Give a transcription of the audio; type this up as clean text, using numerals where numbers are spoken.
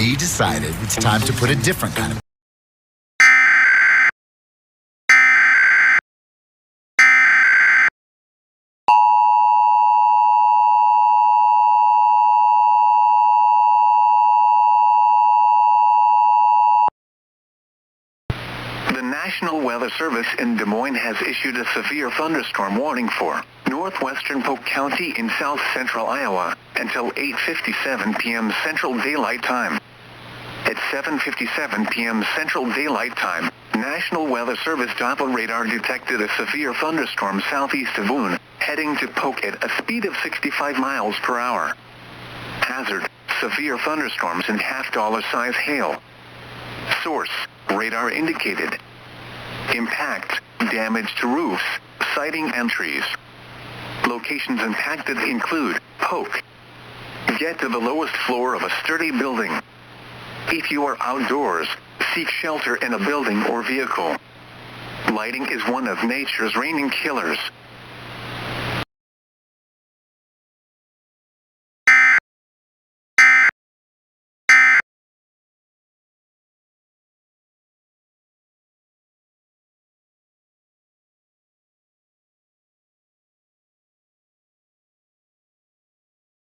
we decided it's time to put a different kind of The National Weather Service in Des Moines has issued a severe thunderstorm warning for northwestern Polk County in south-central Iowa until 8:57 p.m. Central Daylight Time. At 7:57 p.m. Central Daylight Time, National Weather Service Doppler radar detected a severe thunderstorm southeast of Boone, heading to Polk at a speed of 65 miles per hour. Hazard: severe thunderstorms and half-dollar-size hail. Source: radar indicated. Impact: damage to roofs, siding and trees. Locations impacted include Polk. Get to the lowest floor of a sturdy building. If you are outdoors, seek shelter in a building or vehicle. Lighting is one of nature's reigning killers.